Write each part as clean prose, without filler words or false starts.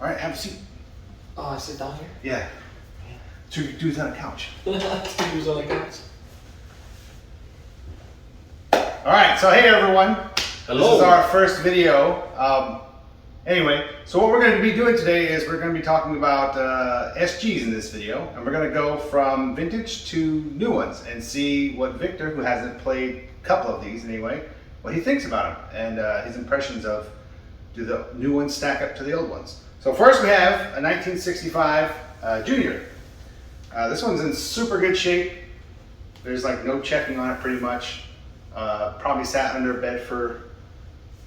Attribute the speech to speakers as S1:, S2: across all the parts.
S1: All right, have a seat.
S2: Oh, I sit down here?
S1: Yeah. 2 dudes on a couch.
S2: 2 dudes on the couch.
S1: All right, so hey everyone.
S2: Hello.
S1: This is our first video. Anyway, so what we're going to be doing today is we're going to be talking about SGs in this video, and we're going to go from vintage to new ones and see what Victor, who hasn't played a couple of these anyway, what he thinks about them and his impressions of do the new ones stack up to the old ones. So first we have a 1965 Junior. This one's in super good shape. There's like no checking on it pretty much. Probably sat under a bed for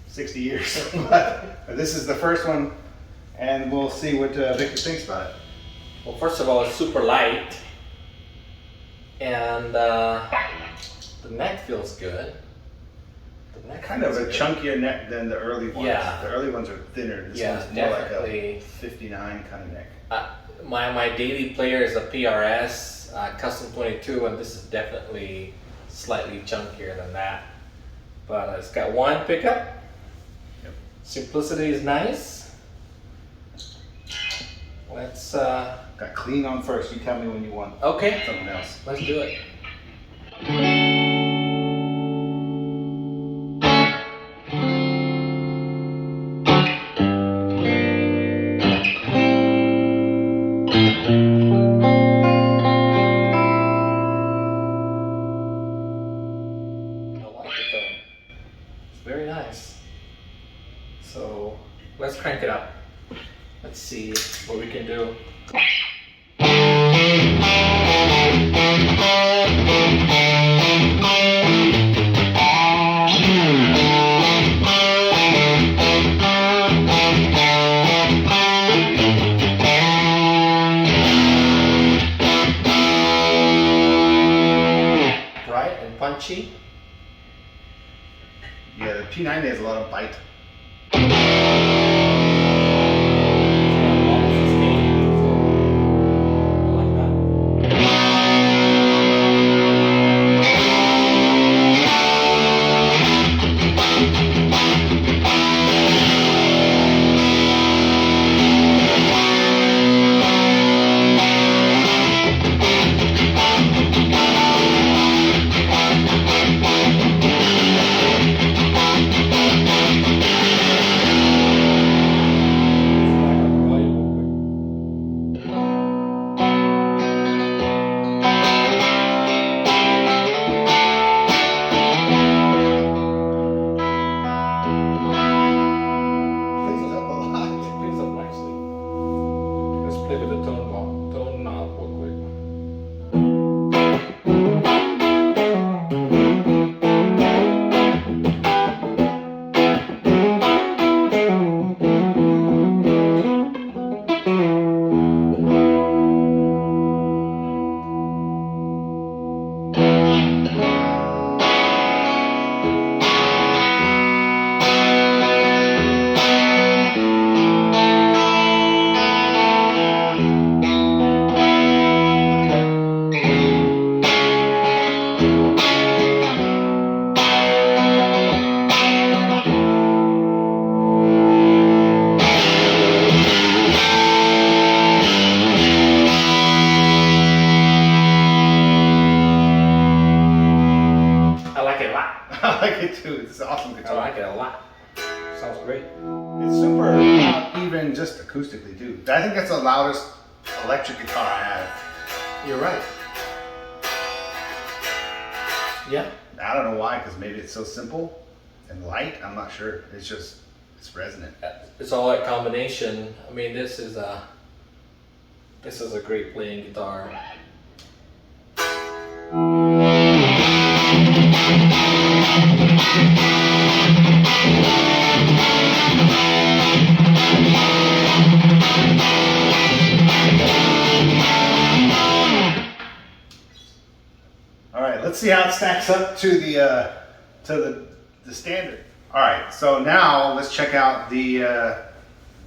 S1: 60 years. But this is the first one, and we'll see what Victor thinks about it.
S2: Well, first of all, it's super light, and the neck feels good. The neck
S1: Kind of a chunkier neck than the early ones.
S2: Yeah.
S1: The early ones are thinner. This one's more like a 59 kind of neck.
S2: My daily player is a PRS Custom 22, and this is definitely slightly chunkier than that. But it's got one pickup.
S1: Yep.
S2: Simplicity is nice. Let's
S1: Got clean on first. You tell me when you want
S2: okay.
S1: something else.
S2: Let's do it. Very nice. So let's crank it up. Let's see what we can do. Bright and punchy.
S1: Yeah, the P90 has a lot of bite. I like it too. It's an awesome guitar.
S2: I like it a lot. Sounds great.
S1: It's super loud, even just acoustically too. I think that's the loudest electric guitar I have.
S2: You're right. Yeah.
S1: I don't know why, because maybe it's so simple and light. I'm not sure. It's resonant.
S2: It's all that combination. I mean, this is a great playing guitar.
S1: All right, let's see how it stacks up to the standard. All right, so now let's check out the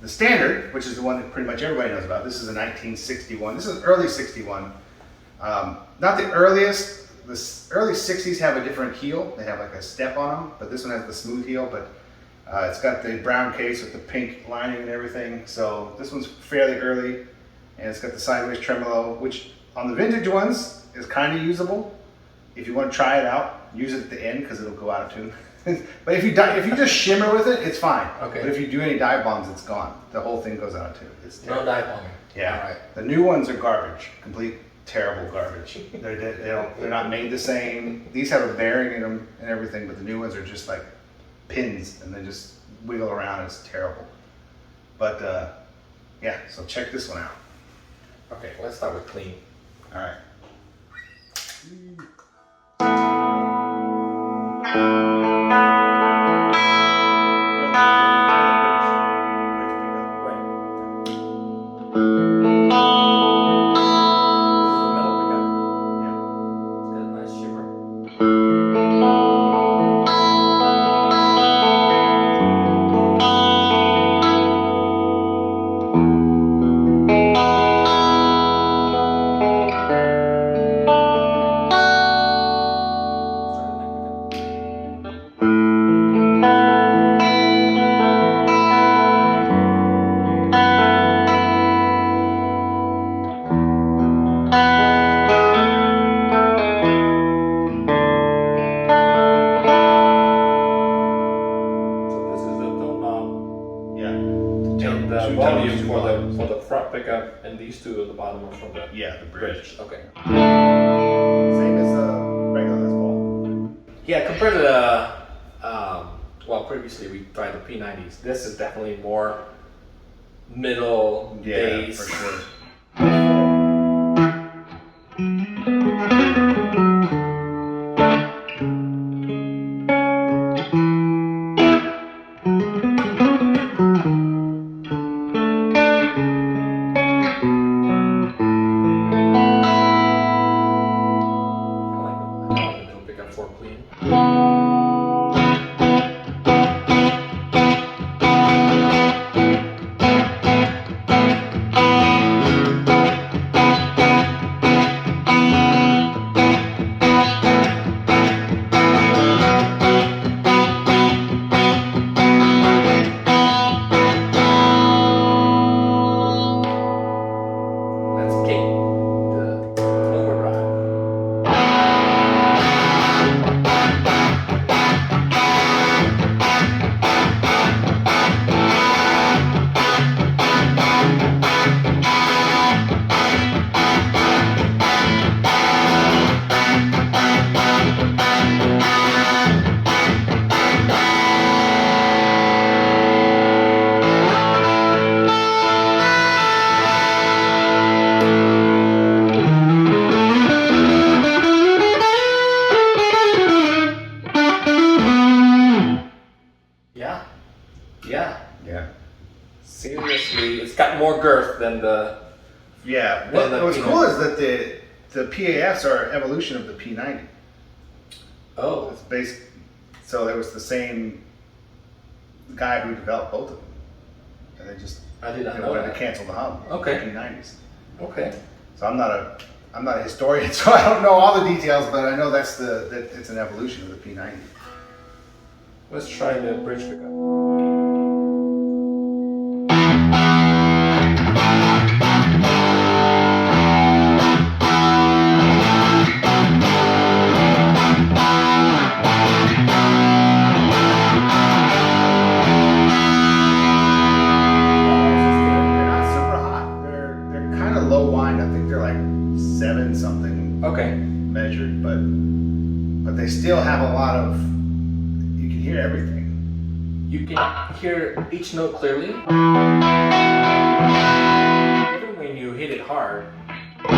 S1: standard, which is the one that pretty much everybody knows about. This is a 1961. This is early 61. Not the earliest. The early 60s have a different heel. They have like a step on them, but this one has the smooth heel. But It's got the brown case with the pink lining and everything. So this one's fairly early, and it's got the sideways tremolo, which on the vintage ones is kind of usable. If you want to try it out, use it at the end because it'll go out of tune. But if you just shimmer with it, it's fine.
S2: Okay.
S1: But if you do any dive bombs, it's gone. The whole thing goes out of tune. It's
S2: No dive bombing.
S1: Yeah.
S2: All right.
S1: The new ones are garbage. Complete terrible garbage. They're not made the same. These have a bearing in them and everything, but the new ones are just like pins and they just wiggle around. It's terrible. But yeah, so check this one out.
S2: Okay, let's start with clean.
S1: All right.
S2: Volume for the front pickup, and these two at the bottom are from the
S1: the bridge.
S2: Okay.
S1: Same as the regular Les Paul.
S2: Yeah, compared to the well, previously we tried the P90s. This is definitely more middle bass.
S1: For sure.
S2: Seriously, it's got more girth than the.
S1: Yeah, what's cool is that the PAFs are an evolution of the P90.
S2: Oh.
S1: It's based, so it was the same guy who developed both of them. And they just
S2: I did not know
S1: wanted
S2: that.
S1: to cancel the hub.
S2: Okay.
S1: The P90s.
S2: Okay.
S1: So I'm not a historian, so I don't know all the details, but I know that it's an evolution of the P90.
S2: Let's try the bridge pickup. Okay.
S1: Measured, but they still have a lot of. You can hear everything.
S2: You can hear each note clearly, even when you hit it hard.
S1: The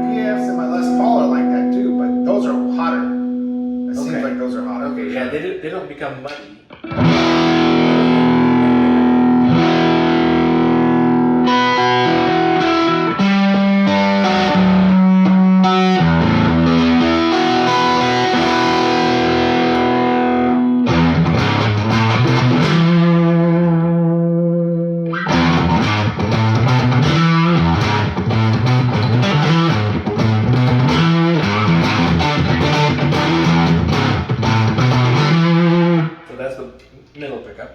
S1: PAFs and my Les Paul are like that too, but those are hotter. It seems like those are hotter.
S2: Okay, yeah, they don't become muddy. middle pickup.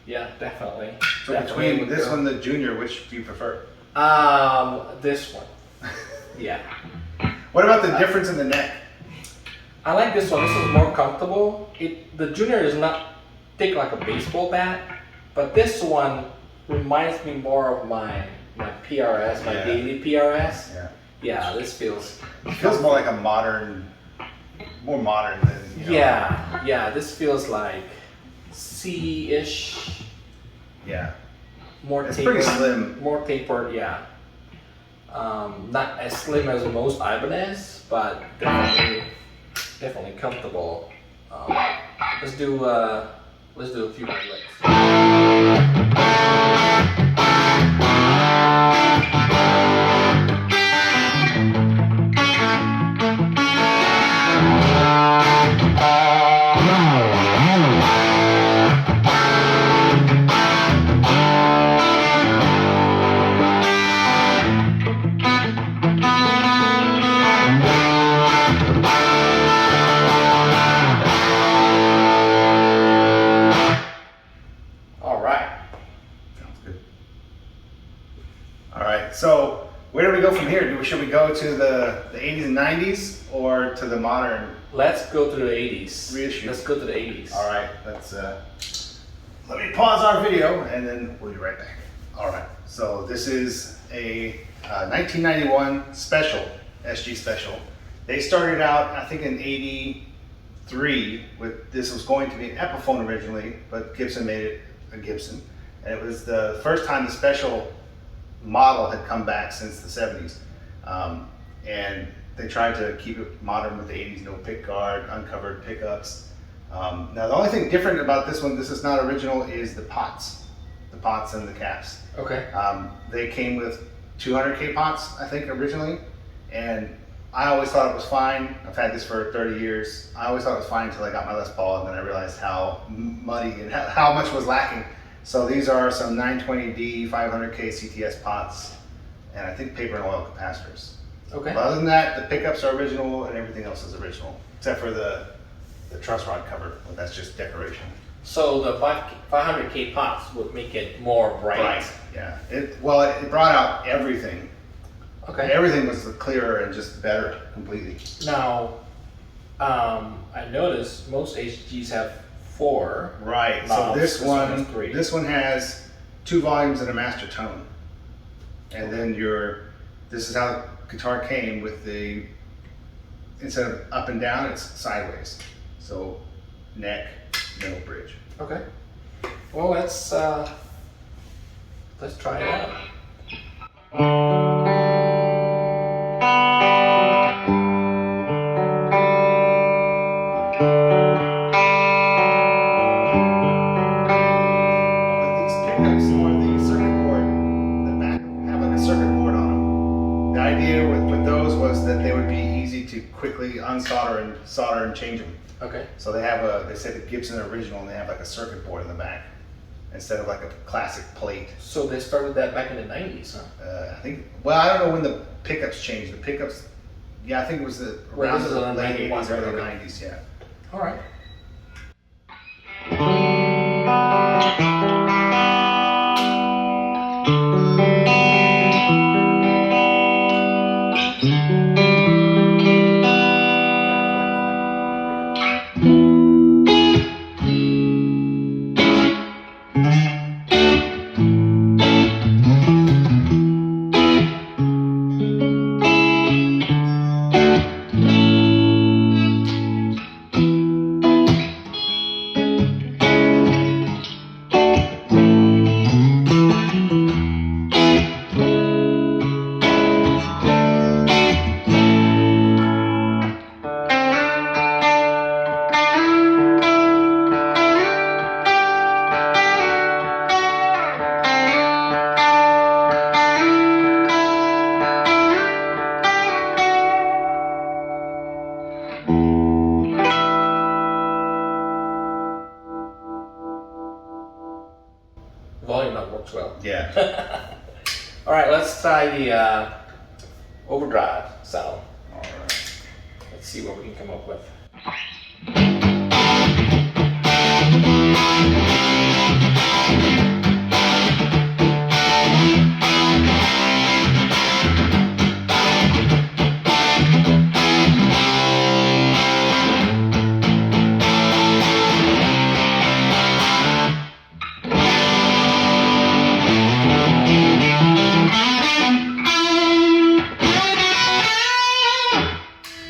S2: Yeah, definitely.
S1: So
S2: Definitely
S1: between this one and the Junior, which do you prefer?
S2: This one. Yeah.
S1: What about the difference in the neck?
S2: I like this one. This is more comfortable. The Junior is not thick like a baseball bat, but this one reminds me more of my PRS, my daily PRS.
S1: Yeah.
S2: Yeah, this feels.
S1: It feels more like a modern, more modern than. You know.
S2: Yeah. This feels like C-ish.
S1: Yeah.
S2: More
S1: It's
S2: tapered.
S1: pretty slim.
S2: More tapered, yeah. Not as slim as most Ibanez, but definitely comfortable. Let's do a few more licks.
S1: So where do we go from here? Should we go to the 80s and 90s or to the modern?
S2: Let's go to the 80s.
S1: Reissue.
S2: Let's go to the 80s.
S1: All right, let me pause our video and then we'll be right back. All right, so this is a 1991 Special, SG Special. They started out, I think, in 83 with, this was going to be an Epiphone originally, but Gibson made it a Gibson. And it was the first time the Special model had come back since the 70s. And they tried to keep it modern with the 80s, no pick guard, uncovered pickups. Now the only thing different about this one, this is not original, is the pots and the caps.
S2: Okay.
S1: They came with 200K pots, I think, originally, and I always thought it was fine. I've had this for 30 years. I always thought it was fine until I got my Les Paul, and then I realized how muddy and how much was lacking. So these are some 920D 500K CTS pots, and I think paper and oil capacitors.
S2: Okay.
S1: But other than that, the pickups are original and everything else is original, except for the truss rod cover, but that's just decoration.
S2: So the 500K pots would make it more bright.
S1: Yeah. It brought out everything.
S2: Okay.
S1: Everything was clearer and just better completely.
S2: Now, I noticed most HGs have 4.
S1: Right.
S2: Models.
S1: So
S2: This one
S1: this one has 2 volumes and a master tone, and then this is how the guitar came with the, instead of up and down, it's sideways. So neck, middle, bridge.
S2: Okay. Well, let's try it out.
S1: Quickly unsolder and solder and change them.
S2: Okay.
S1: So they say the Gibson original, and they have like a circuit board in the back instead of like a classic plate.
S2: So they started that back in the 90s, huh?
S1: I think. Well, I don't know when the pickups changed. The pickups, yeah, I think it was around the late 80s, early 90s. Yeah.
S2: All right. volume knob works well.
S1: Yeah.
S2: All right, let's try the overdrive sound.
S1: All right.
S2: Let's see what we can come up with.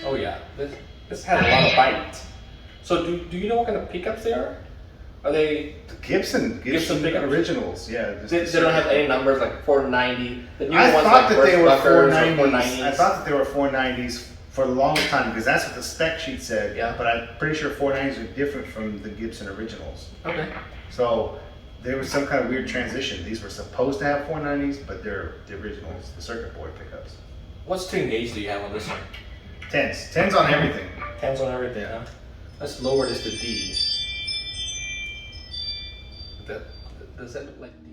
S2: Oh yeah, this has a lot of bite. So do you know what kind of pickups they are? Are they
S1: The Gibson
S2: pickups?
S1: originals, yeah.
S2: They don't have any numbers like 490. The new
S1: I
S2: ones
S1: thought
S2: like
S1: that they were
S2: Burstbuckers or
S1: 490s. I thought that they were 490s for the longest time because that's what the spec sheet said.
S2: Yeah.
S1: But I'm pretty sure 490s are different from the Gibson originals.
S2: Okay.
S1: So there was some kind of weird transition. These were supposed to have 490s, but they're the originals, the circuit board pickups.
S2: What string gauge do you have on this one?
S1: 10s. 10s on everything.
S2: 10s on everything, huh? Let's lower this to D. Does that look like D?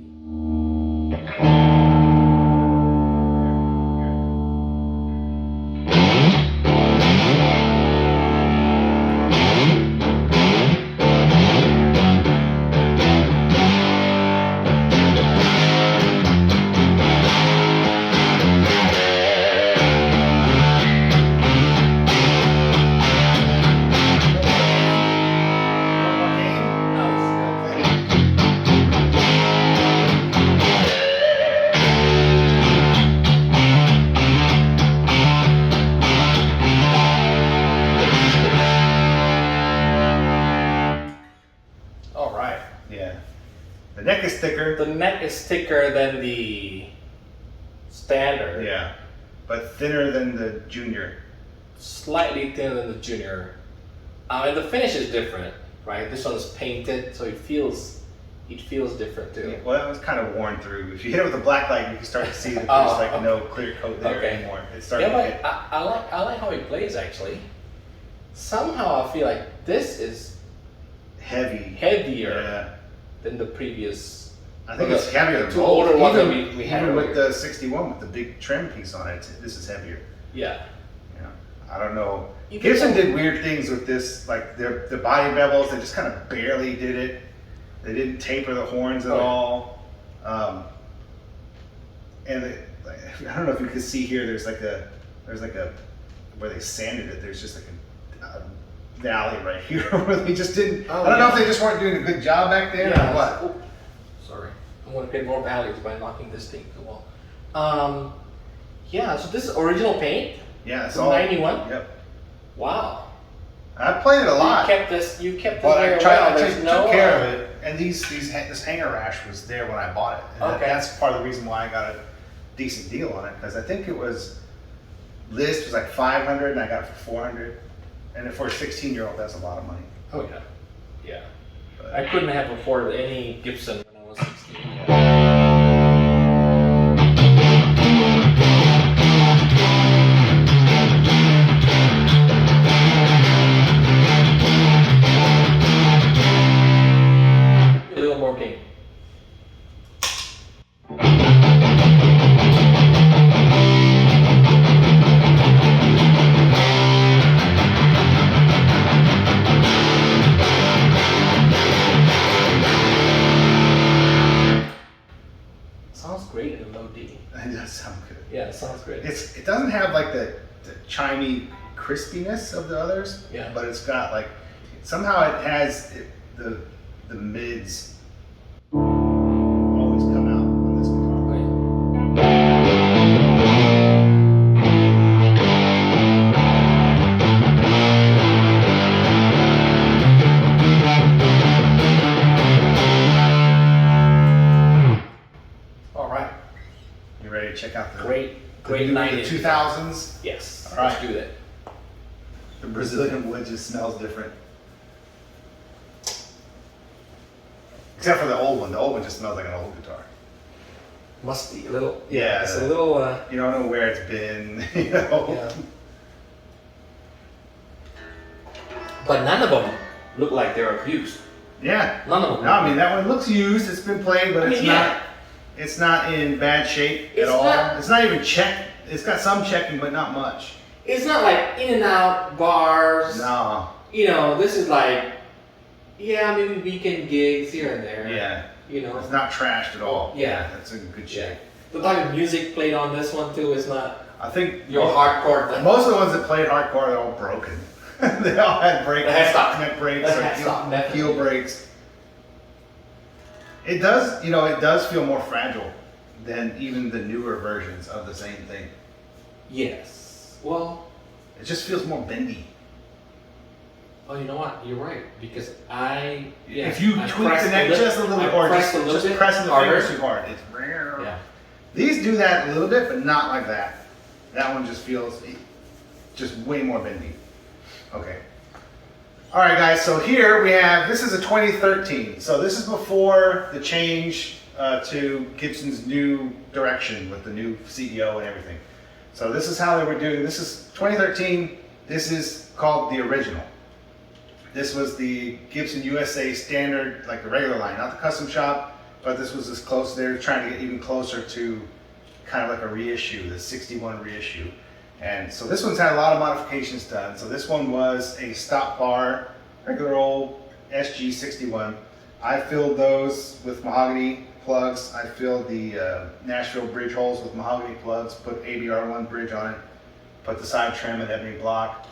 S1: The neck is thicker.
S2: The neck is thicker than the standard.
S1: Yeah, but thinner than the Junior.
S2: Slightly thinner than the Junior. And the finish is different, right? This one is painted, so it feels different too.
S1: Yeah, well, that was kind of worn through. If you hit it with a black light, you can start to see that there's like no clear coat there anymore. It's starting to hit.
S2: I like how it plays actually. Somehow I feel like this is heavier than the previous.
S1: I think it's heavier than
S2: two older ones that we had
S1: even with
S2: earlier.
S1: the 61 with the big trim piece on it. This is heavier.
S2: Yeah.
S1: Yeah. I don't know.
S2: Even
S1: Gibson did weird things with this, like the body bevels. They just kind of barely did it. They didn't taper the horns at all. And I don't know if you can see here. There's like a where they sanded it. There's just like a valley right here where they just didn't. I don't know if they just weren't doing a good job back there or what.
S2: Oh, sorry, I'm gonna get more valleys by knocking this thing to the wall. Yeah. So this is original paint.
S1: Yeah, it's
S2: from
S1: all
S2: 91.
S1: Yep.
S2: Wow.
S1: I played it a lot.
S2: You kept this. You kept this
S1: But I
S2: very
S1: tried.
S2: well.
S1: I
S2: There's
S1: took
S2: no
S1: care of it, and this hanger rash was there when I bought it. And
S2: Okay.
S1: that's part of the reason why I got a decent deal on it, because I think it was list was like 500, and I got it for 400. And for a 16-year-old, that's a lot of money.
S2: Oh yeah. Yeah.
S1: But,
S2: I couldn't have afforded any Gibson when I was 16. A little more gain. Sounds great in a low D.
S1: it does sound good.
S2: Yeah, it sounds great.
S1: It doesn't have like the chimey crispiness of the others.
S2: Yeah.
S1: But it's got like somehow it has the mids always come out on this guitar.
S2: All right.
S1: You ready to check out the
S2: Great
S1: the
S2: 90s.
S1: 2000s?
S2: Yes.
S1: All right.
S2: Let's do that.
S1: The Brazilian wood just smells different. Except for the old one. The old one just smells like an old guitar.
S2: Must be a little.
S1: Yeah.
S2: It's a little.
S1: You don't know where it's been, you know?
S2: Yeah. But none of them look like they're abused.
S1: Yeah.
S2: None of them.
S1: No, I mean that one looks used. It's been played, but it's not. It's not in bad shape at all. It's not even checked. It's got some checking, but not much.
S2: It's not like in and out bars.
S1: No.
S2: You know, this is like, yeah, maybe weekend gigs here and there.
S1: Yeah.
S2: You know,
S1: it's not trashed at all.
S2: Yeah,
S1: that's in good shape.
S2: The type of music played on this one too is not.
S1: I think
S2: your hardcore thing.
S1: Most of the ones that played hardcore, they're all broken. They all had breaks, neck breaks, or heel breaks. It does, you know, it does feel more fragile than even the newer versions of the same thing.
S2: Yes. Well,
S1: it just feels more bendy.
S2: Oh, you know what? You're right, because
S1: if you tweak the neck just a little bit, or just pressing the fingers too hard, it's rare.
S2: Yeah.
S1: These do that a little bit, but not like that. That one just feels just way more bendy. Okay. All right, guys. So here we have. This is a 2013. So this is before the change to Gibson's new direction with the new CEO and everything. So this is how they were doing. This is 2013. This is called the original. This was the Gibson USA standard, like the regular line, not the custom shop, but this was as close. They were trying to get even closer to kind of like a reissue, the 61 reissue. And so this one's had a lot of modifications done. So this one was a stop bar, regular old SG 61. I filled those with mahogany plugs. I filled the Nashville bridge holes with mahogany plugs, put ABR1 bridge on it, put the side trim at ebony block.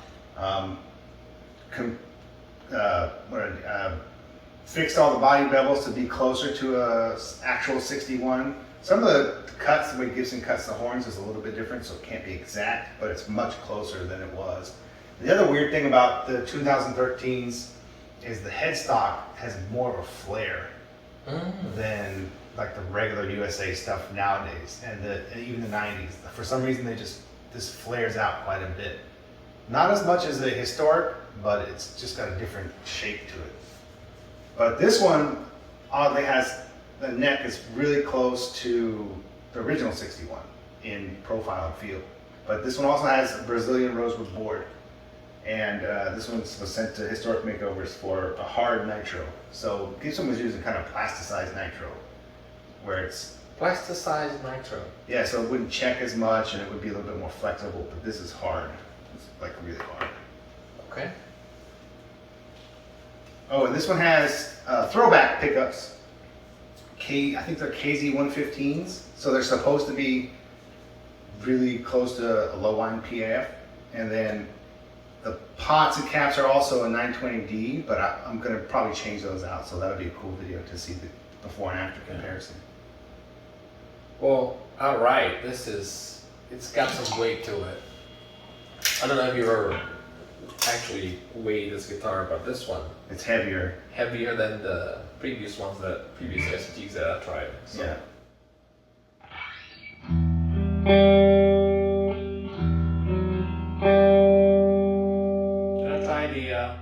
S1: Fixed all the body bevels to be closer to a actual 61. Some of the cuts, the way Gibson cuts the horns, is a little bit different, so it can't be exact, but it's much closer than it was. The other weird thing about the 2013s is the headstock has more of a flare than like the regular USA stuff nowadays, and even the 90s. For some reason, this flares out quite a bit. Not as much as the historic, but it's just got a different shape to it. But this one oddly has, the neck is really close to the original 61 in profile and feel. But this one also has a Brazilian rosewood board. And this one was sent to historic makeovers for a hard nitro. So Gibson was using kind of plasticized nitro, where it's
S2: plasticized nitro.
S1: Yeah, so it wouldn't check as much and it would be a little bit more flexible, but this is hard. It's like really hard.
S2: Okay.
S1: Oh, and this one has throwback pickups. I think they're KZ115s, so they're supposed to be really close to a low line PAF. And then the pots and caps are also a 920D, but I'm going to probably change those out, so that would be a cool video to see the before and after comparison.
S2: Well, alright, it's got some weight to it. I don't know if you ever actually weighed this guitar, but this one,
S1: it's heavier.
S2: Heavier than the previous previous SGs that I tried. So.
S1: Yeah.
S2: Can I try the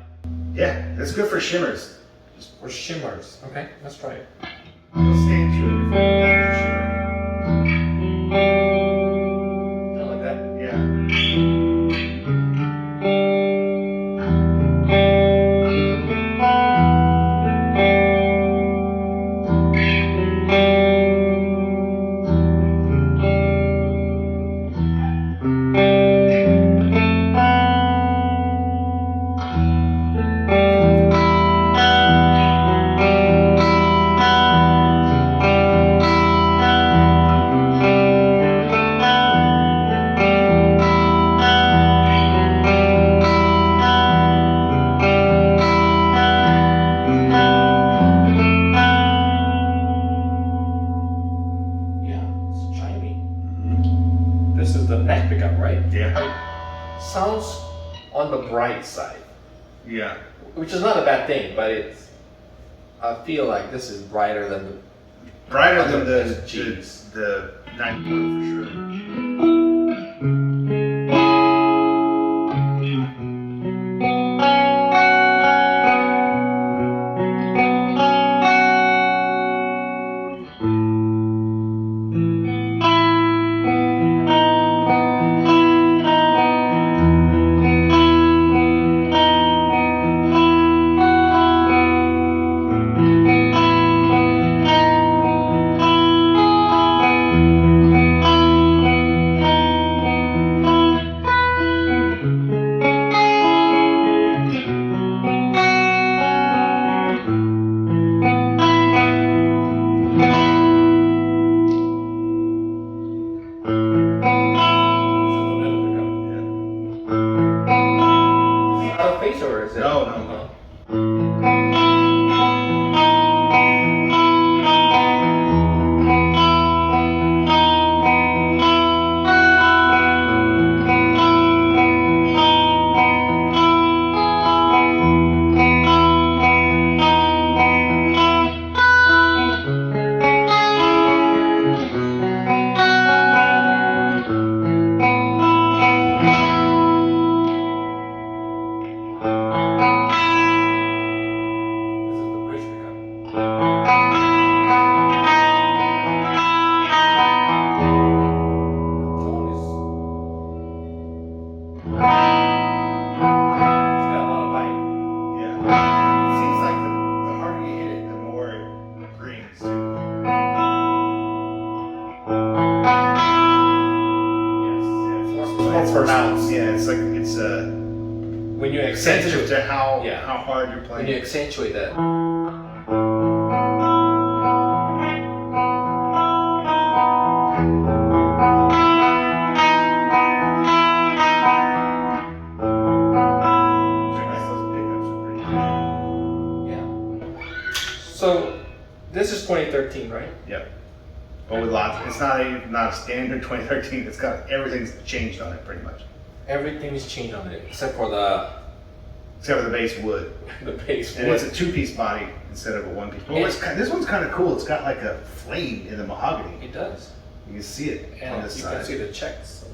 S1: Yeah, it's good for shimmers.
S2: For shimmers. Okay, let's try it.
S1: It'll stand to it before you plug your shimmer.
S2: Kind of like that?
S1: Yeah.
S2: Sounds on the bright side.
S1: Yeah.
S2: Which is not a bad thing, but I feel like this is brighter than the
S1: the 91 for sure. it's like
S2: when you
S1: sensitive
S2: accentuate
S1: to how hard you're playing.
S2: when you accentuate that. So this is 2013, right?
S1: Yep. But with lots, it's not a standard 2013. It's got everything's changed on it pretty much.
S2: Everything is changed on it except for the
S1: base wood.
S2: the base
S1: And
S2: wood.
S1: it's a 2-piece body instead of a 1-piece. Well, this one's kind of cool. It's got like a flame in the mahogany.
S2: It does.
S1: You can see it
S2: And
S1: on this
S2: you
S1: side.
S2: can see the checks.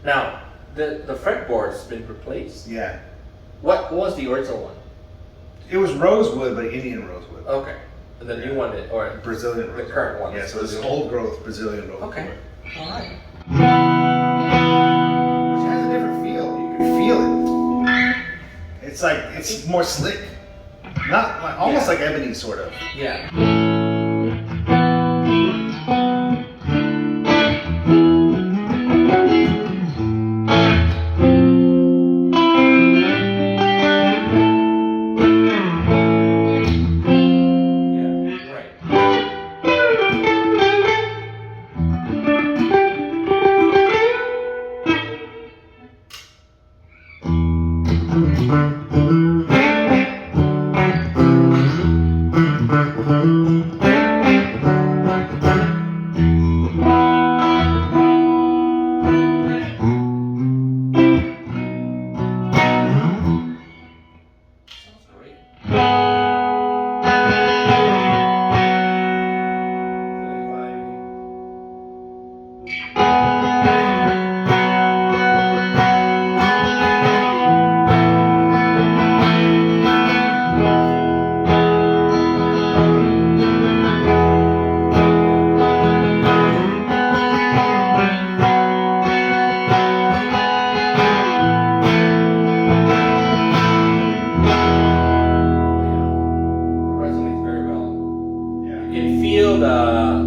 S2: Now the fretboard's been replaced.
S1: Yeah.
S2: What was the original one?
S1: It was rosewood, but Indian rosewood.
S2: Okay. And the new one, or
S1: Brazilian rosewood.
S2: the current one.
S1: Yeah,
S2: is
S1: so it's
S2: Brazilian.
S1: old growth Brazilian rosewood.
S2: Okay. All right.
S1: Which has a different feel. You can feel it. It's like, it's more slick. Not like, almost like ebony, sort of.
S2: Yeah.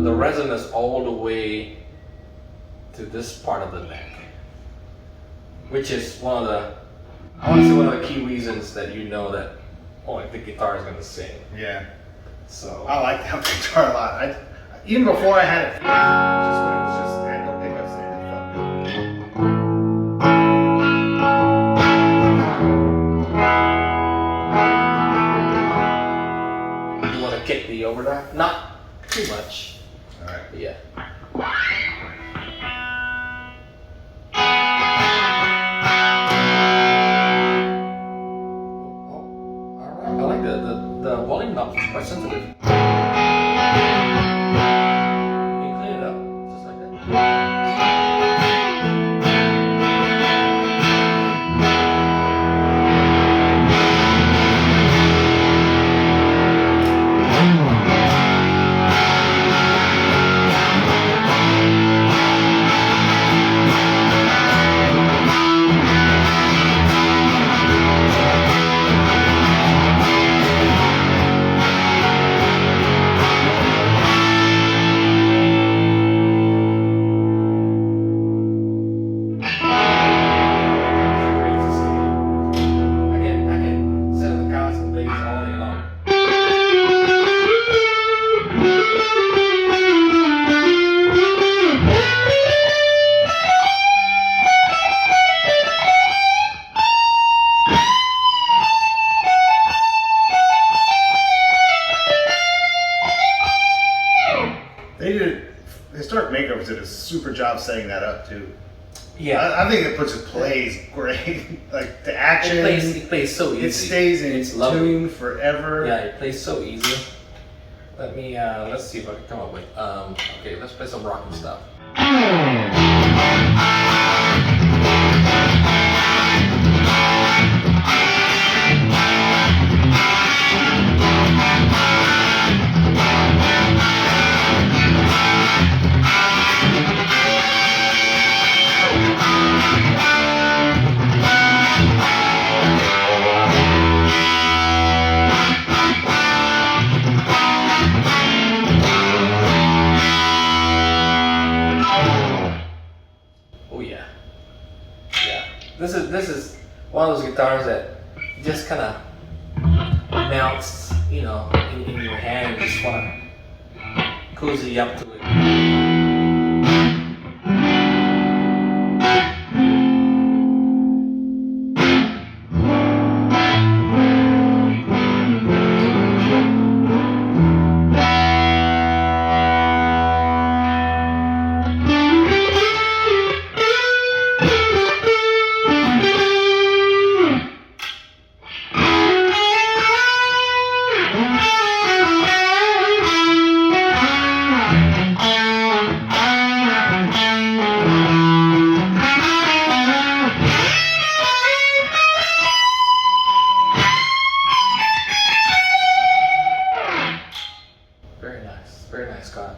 S2: The resonance all the way to this part of the neck, which is one of the, I want to say one of the key reasons that you know that, oh, like the guitar is going to sing.
S1: Yeah.
S2: So
S1: I like that guitar a lot. Even before I had it, just when it was just had no pickups and it felt
S2: good. You want to kick the overdrive? Not too much.
S1: All right.
S2: But yeah. I like the volume knob is quite sensitive. You can clean it up just like that.
S1: Historic Makeovers did a super job setting that up too.
S2: Yeah,
S1: I think it puts it plays great. Like the action,
S2: it plays so easy.
S1: It stays in
S2: it's
S1: tune
S2: lovely.
S1: forever.
S2: Yeah, it plays so easy. Let me let's see if I can come up with okay, let's play some rocking stuff. one of those guitars that just kind of melts, you know, in your hand. You just want to cozy up to it. Very nice, Scott.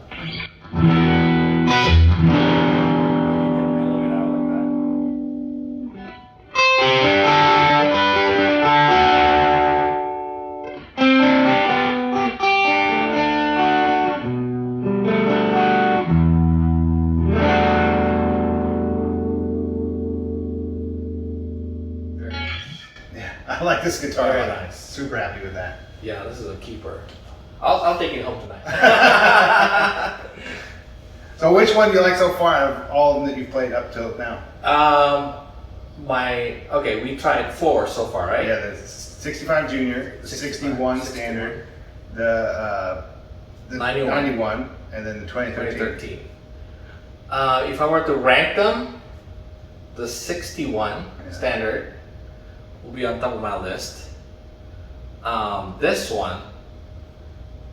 S1: I like this guitar.
S2: Very nice.
S1: Super happy with that.
S2: Yeah, this is a keeper. I'll take it home tonight.
S1: So which one do you like so far out of all of them that you've played up till now?
S2: We tried 4 so far, right?
S1: Yeah, the 65 Junior, the 61 Standard, the 91, and then the 2013.
S2: If I were to rank them, the 61 Standard will be on top of my list.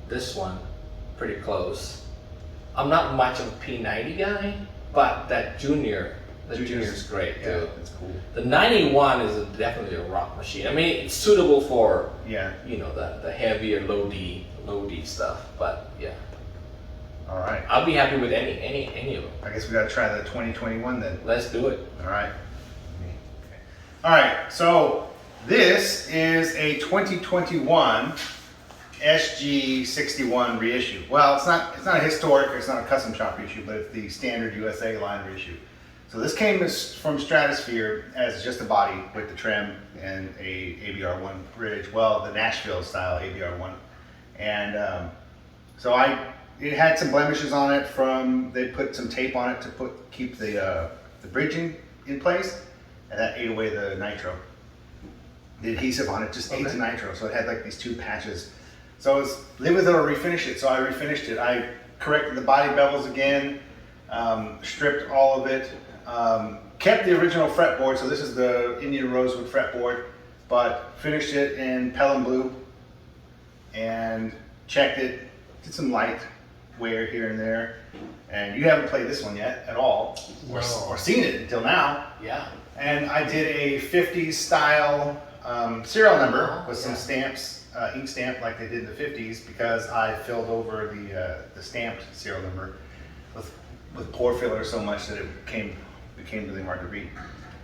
S2: This one, pretty close. I'm not much of a P90 guy, but that Junior is great too.
S1: Yeah, it's cool.
S2: The 91 is definitely a rock machine. I mean, it's suitable for you know the heavier low D stuff. But yeah.
S1: All right.
S2: I'll be happy with any of them.
S1: I guess we got to try the 2021 then.
S2: Let's do it.
S1: All right. All right. So this is a 2021 SG 61 reissue. Well, it's not a historic, it's not a custom shop reissue, but it's the standard USA line reissue. So this came from Stratosphere as just a body with the trim and a ABR1 bridge. Well, the Nashville style ABR1, and so it had some blemishes on it from they put some tape on it to keep the bridging in place, and that ate away the nitro. The adhesive on it just ate the nitro, so it had like these 2 patches. So I was live with it or refinish it. So I refinished it. I corrected the body bevels again, stripped all of it, kept the original fretboard. So this is the Indian rosewood fretboard, but finished it in Pelham blue and checked it. Did some light wear here and there. And you haven't played this one yet at all, or seen it until now.
S2: Yeah.
S1: And I did a 50s style serial number with some stamps. Ink stamp like they did in the 50s, because I filled over the stamped serial number with pore filler so much that it became really hard to read.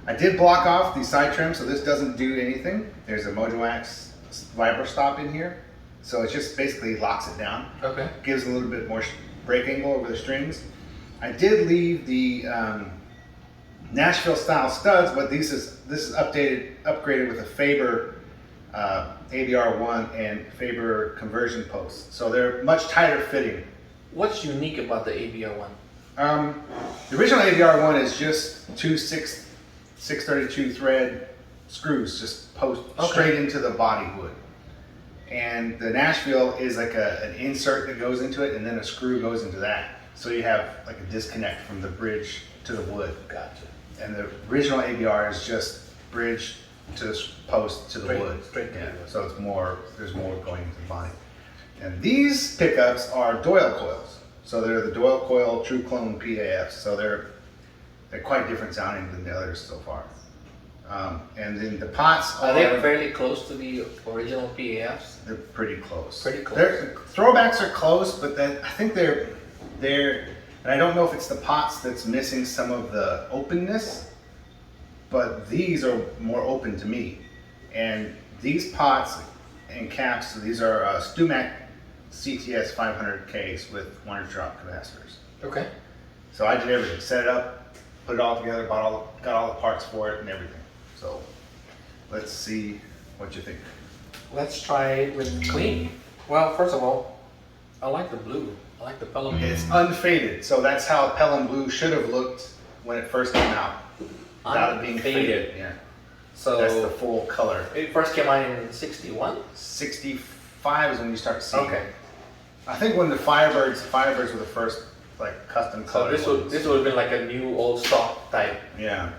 S1: I did block off the side trim, so this doesn't do anything. There's a Mojoax vibro stop in here, so it just basically locks it down. Okay. Gives a little bit more break angle over the strings. I did leave the Nashville style studs, but this is upgraded with a Faber ABR1 and Faber conversion posts, so they're much tighter fitting.
S2: What's unique about the ABR1?
S1: The original ABR1 is just 2 632 thread screws, just post straight into the body wood, and the Nashville is like an insert that goes into it, and then a screw goes into that, so you have like a disconnect from the bridge to the wood.
S2: Gotcha.
S1: And the original ABR is just bridge to the post to the wood.
S2: Straight to the wood.
S1: So there's more going into the body. And these pickups are Doyle coils. So they're the Doyle coil true clone PAFs. So they're quite different sounding than the others so far. And then the pots
S2: are they fairly close to the original PAFs?
S1: They're pretty close.
S2: Pretty close.
S1: Throwbacks are close, but I think they're and I don't know if it's the pots that's missing some of the openness, but these are more open to me. And these pots and caps, so these are Stumac CTS 500Ks with 100 drop capacitors. Okay. So I did everything, set it up, put it all together, got all the parts for it and everything. So let's see what you think.
S2: Let's try it with clean. Well, first of all, I like the blue. I like the pellet blue.
S1: It's unfaded, so that's how Pelham Blue should have looked when it first came out, without it being faded. Yeah.
S2: So
S1: that's the full color.
S2: It first came out in 61?
S1: 65 is when you start seeing
S2: Okay.
S1: it. I think when the Firebirds were the first like custom color.
S2: So this would have been like a new old stock type
S1: Yeah,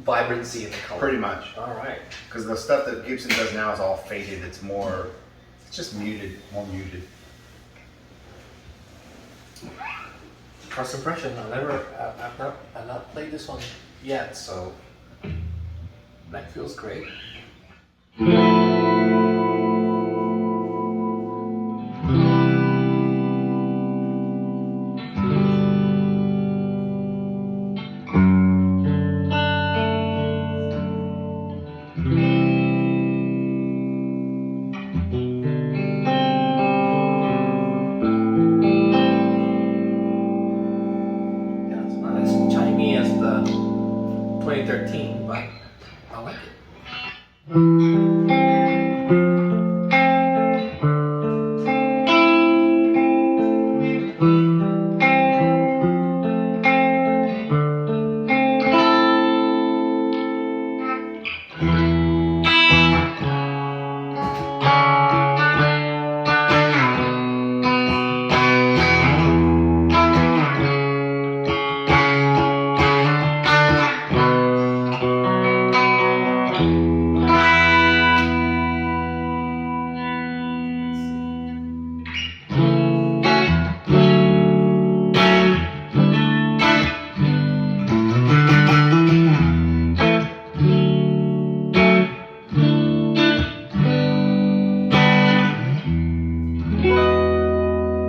S2: vibrancy in the color.
S1: pretty much.
S2: All right.
S1: Because the stuff that Gibson does now is all faded. It's just muted, more muted.
S2: First impression. I've not played this one yet, so that feels great. Yeah, it's not as chimey as the 2013, but I like it.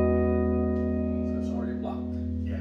S2: So it's already blocked.
S1: Yeah.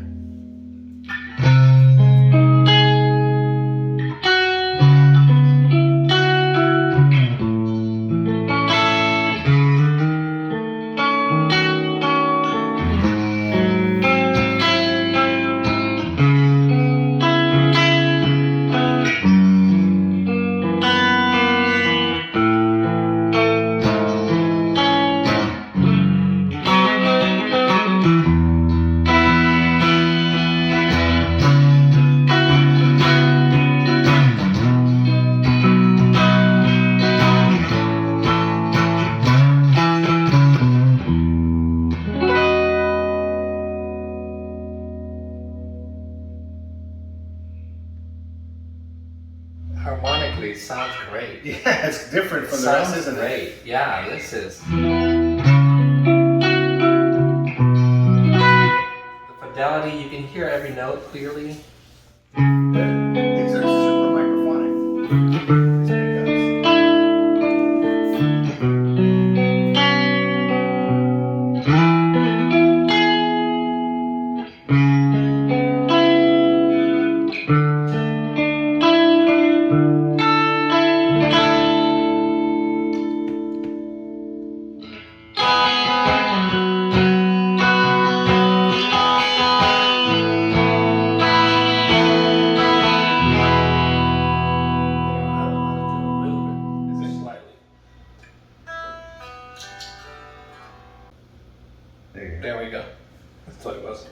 S2: Harmonically, it sounds great.
S1: Yeah, it's different from the
S2: Sounds
S1: rest, isn't it?
S2: great. Yeah, this is. The fidelity, you can hear every note clearly.
S1: These are super microphonic. These pickups. There you go.
S2: There we go. That's what it was.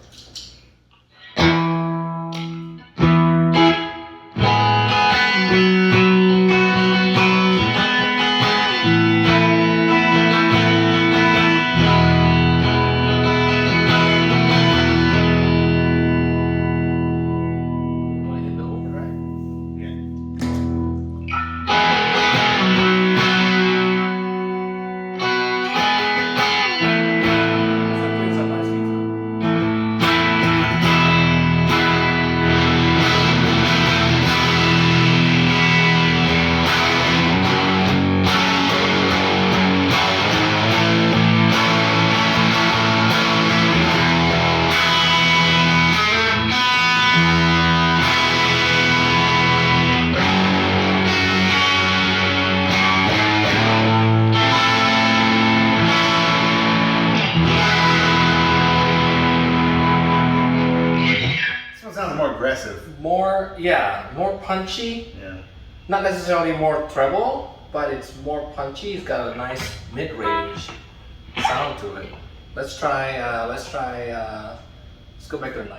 S2: Want to hit the overdrive? That brings up nicely too.
S1: This one sounds more aggressive.
S2: More punchy.
S1: Yeah.
S2: not necessarily more treble, but it's more punchy. It's got a nice mid-range sound to it. Let's go back to the 90s.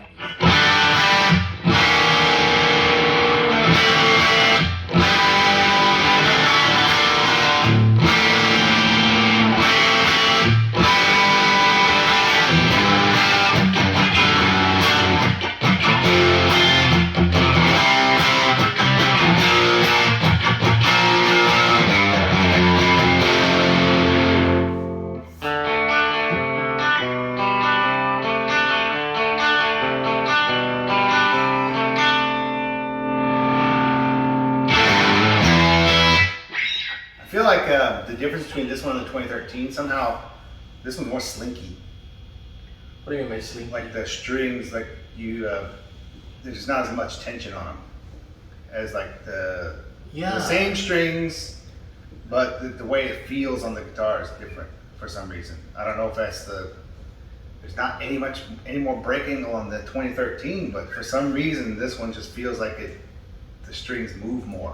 S1: I feel like the difference between this one and the 2013, somehow this one's more slinky.
S2: What do you mean by slinky?
S1: Like the strings, like there's just not as much tension on them as like the same strings, but the way it feels on the guitar is different for some reason. I don't know if that's there's not any more breaking on the 2013, but for some reason this one just feels like the strings move more.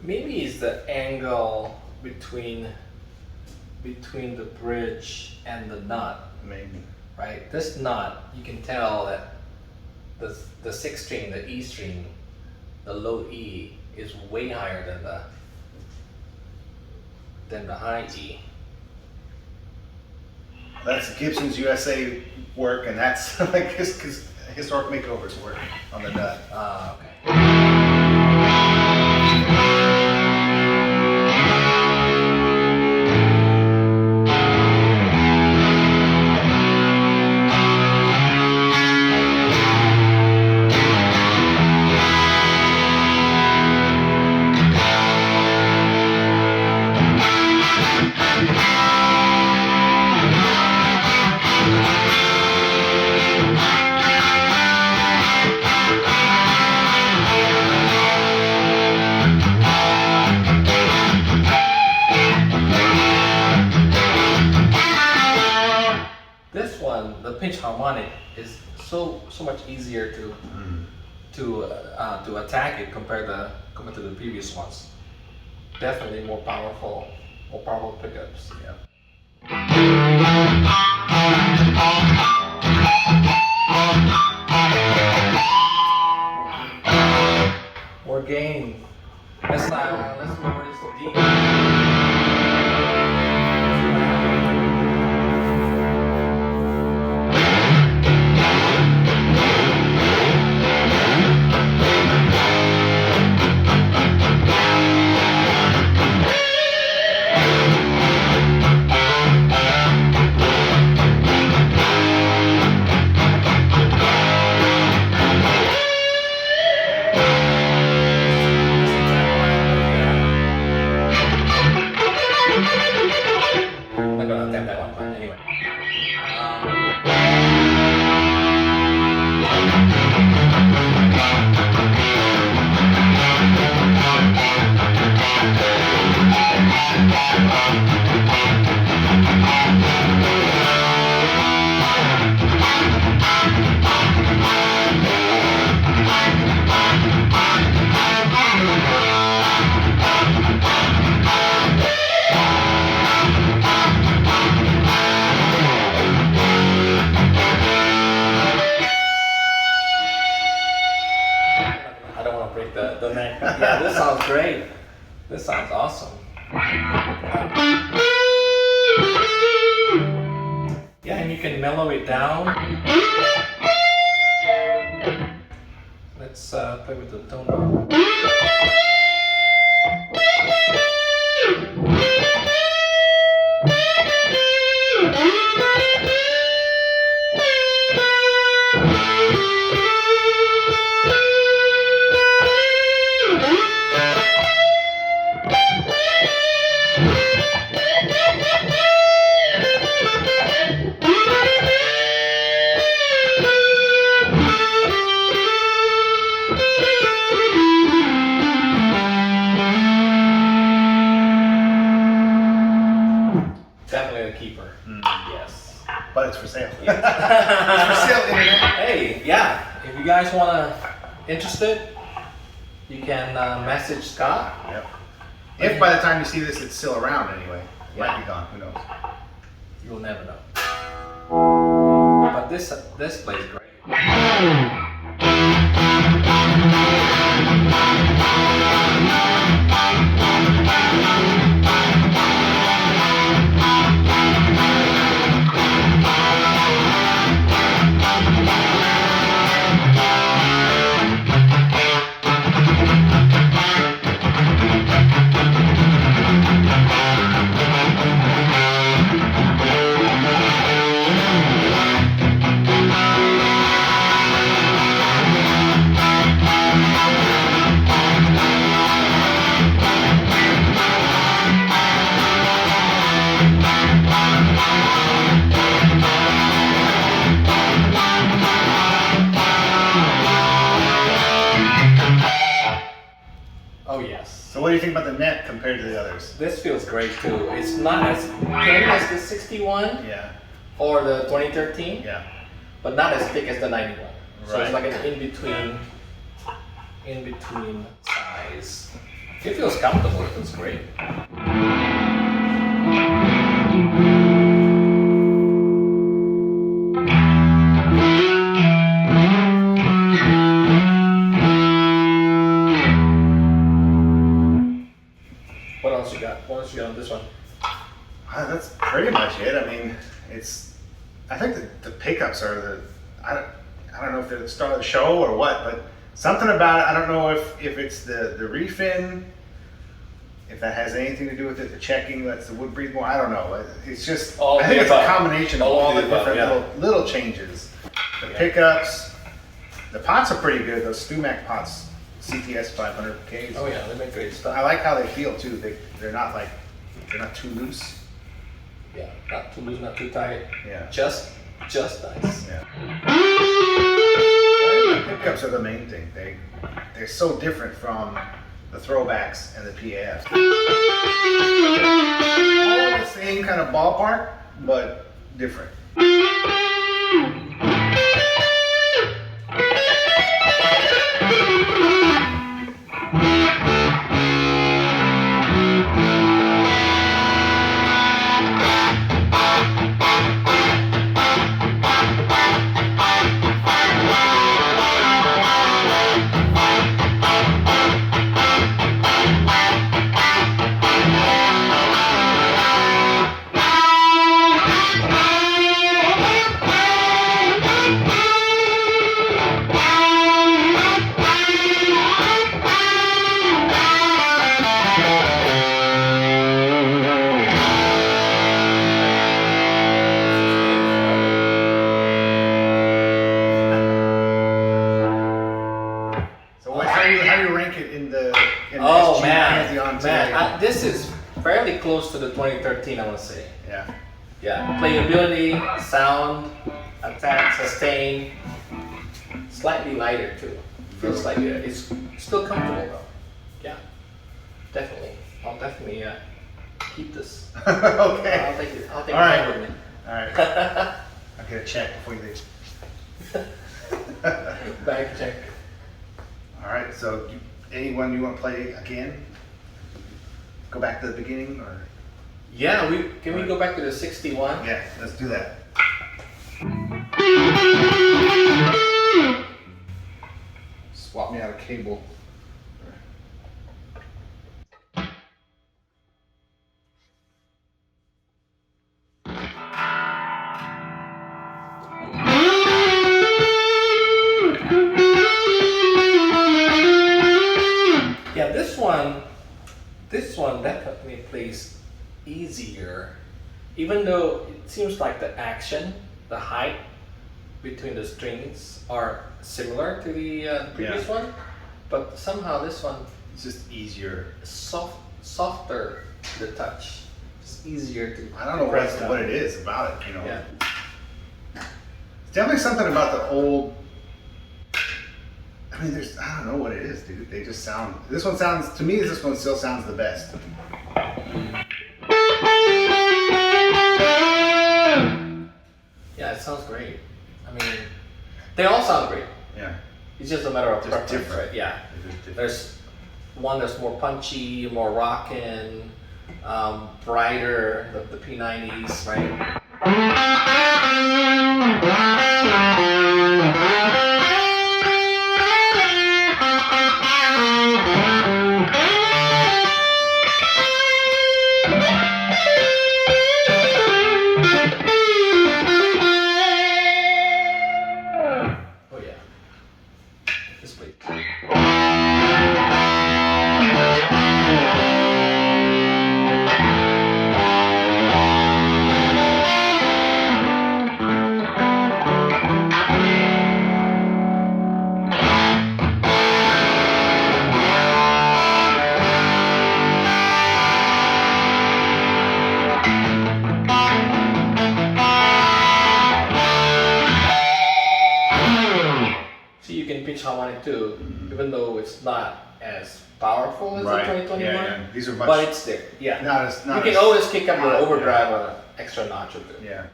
S2: Maybe it's the angle between the bridge and the nut.
S1: Maybe.
S2: Right? This nut, you can tell that the sixth string, the E string, the low E is way higher than the high E.
S1: That's Gibson's USA work, and that's like his historic makeovers work on the nut.
S2: Ah, okay. The pinch harmonic is so much easier to attack it compared to the previous ones. Definitely more powerful pickups.
S1: Yeah.
S2: More gain. Let's lower this to D. Yeah, this sounds great. This sounds awesome. Yeah, and you can mellow it down. Let's play with the tone knob.
S1: But it's for sale.
S2: Yes.
S1: It's for sale, internet.
S2: Hey, yeah. If you guys interested, You can message Scott.
S1: Yep. If by the time you see this, it's still around anyway. It might be gone. Who knows?
S2: You'll never know. But this plays great. Oh yes.
S1: So what do you think about the neck compared to the others?
S2: This feels great too. It's not as thin as the 61
S1: Yeah.
S2: or the 2013,
S1: Yeah.
S2: but not as thick as the 91. So it's
S1: Right.
S2: like an in between size. It feels comfortable. It feels great. What else you got? What else you got on this one?
S1: That's pretty much it. I mean, I think the pickups are I don't know if they're the star of the show or what, but something about it, I don't know if it's the refin, if that has anything to do with it, the checking, that's the wood breathe more, I don't know. It's just, I think it's a combination of all the different little changes. The pickups, the pots are pretty good, those StewMac pots, CTS 500Ks.
S2: Oh yeah, they make great stuff.
S1: I like how they feel too. They're not too loose.
S2: Yeah, not too loose, not too tight.
S1: Yeah.
S2: Just nice.
S1: Yeah. The pickups are the main thing. They're so different from the throwbacks and the PAFs. All in the same kind of ballpark, but different.
S2: This is fairly close to the 2013, I want to say.
S1: Yeah.
S2: Yeah. Playability, sound, attack, sustain, slightly lighter too. Feels like it's still comfortable though. Yeah. Definitely. I'll definitely keep this.
S1: Okay.
S2: I'll take it. I'll take
S1: All
S2: it
S1: right.
S2: home with me.
S1: All right. I'll get a check before you leave.
S2: Bag check.
S1: All right. So, anyone you want to play again? Go back to the beginning, or?
S2: Yeah. Can we go back to the 61?
S1: Yeah. Let's do that. Swap me out a cable.
S2: Yeah, this one definitely plays easier, even though it seems like the action, the height between the strings are similar to the previous one, but somehow this one
S1: It's just easier.
S2: softer the touch. It's easier to.
S1: I don't know what it is about it, you know.
S2: Yeah.
S1: It's definitely something about the old. I mean, I don't know what it is, dude. They just sound. This one sounds to me. This one still sounds the best.
S2: Yeah, it sounds great. I mean, they all sound great.
S1: Yeah.
S2: It's just a matter of
S1: Just
S2: preference,
S1: different.
S2: right? Yeah.
S1: It's just different.
S2: There's one that's more punchy, more rockin', brighter, the P90s, right? Oh yeah, this way. You can pitch harmonic too, even though it's not as powerful as the 2021.
S1: Yeah. These are much,
S2: but it's there. Yeah.
S1: Not
S2: you can always kick up the overdrive an extra notch or two.
S1: Yeah.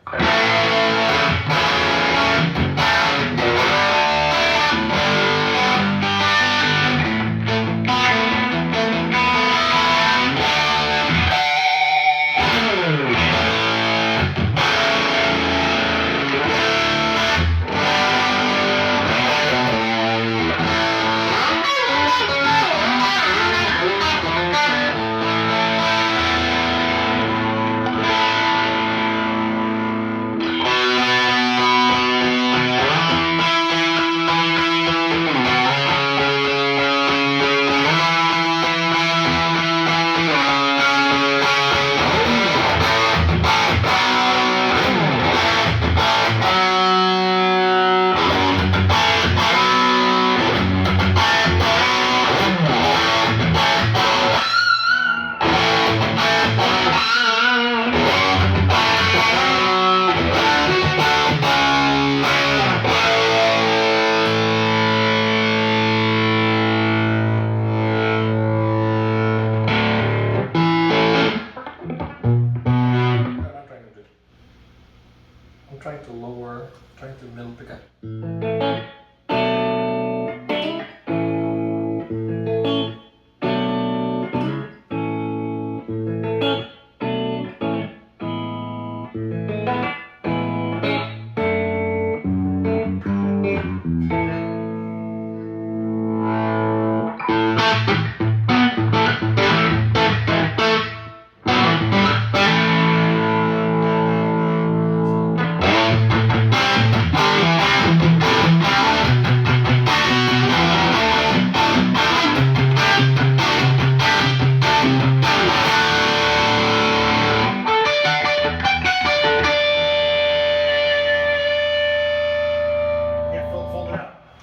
S2: Trying to lower, trying to middle pickup.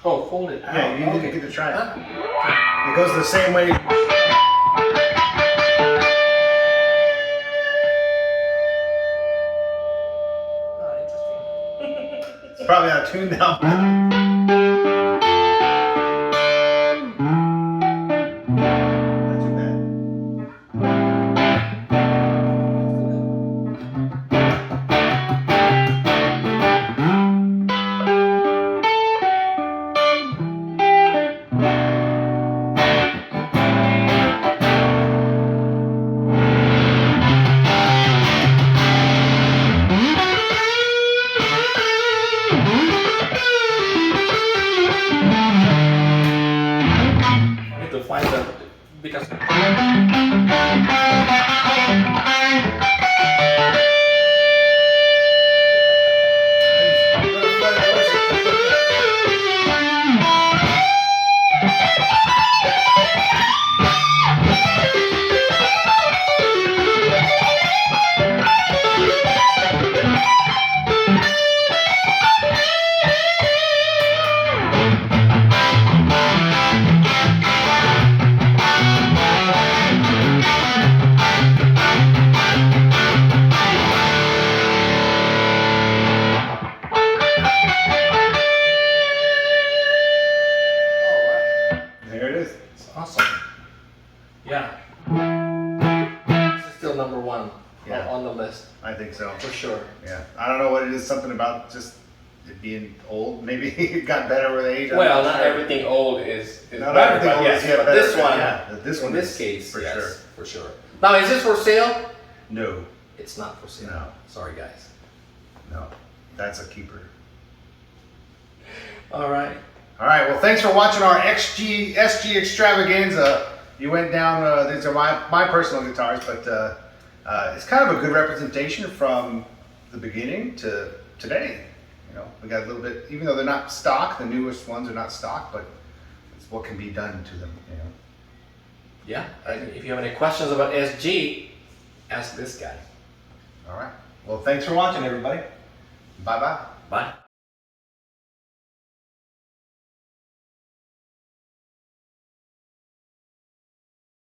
S2: Oh, fold it out.
S1: Yeah, you didn't get to try it.
S2: Huh?
S1: It goes the same way.
S2: Oh, interesting.
S1: It's probably out of tune now. Not too bad.
S2: Because
S1: Yeah.
S2: on the list
S1: I think so.
S2: for sure.
S1: Yeah. I don't know what it is, something about just it being old, maybe it got better with age.
S2: Well, not everything old is
S1: not
S2: better,
S1: everything
S2: but
S1: old
S2: yes,
S1: is yet
S2: but
S1: better,
S2: this
S1: but
S2: one,
S1: yeah, this one
S2: in this
S1: is
S2: case,
S1: for
S2: yes,
S1: sure.
S2: for sure. Now, is this for sale?
S1: No,
S2: It's not for sale.
S1: No.
S2: Sorry, guys.
S1: no, that's a keeper.
S2: All right.
S1: All right, well, thanks for watching our SG extravaganza. You went down, these are my personal guitars, but it's kind of a good representation from the beginning to today. You know, we got a little bit, even though they're not stock, the newest ones are not stock, but it's what can be done to them, you know.
S2: Yeah, and if you have any questions about SG, ask this guy.
S1: All right, well, thanks for watching, everybody. Bye-bye.
S2: Bye.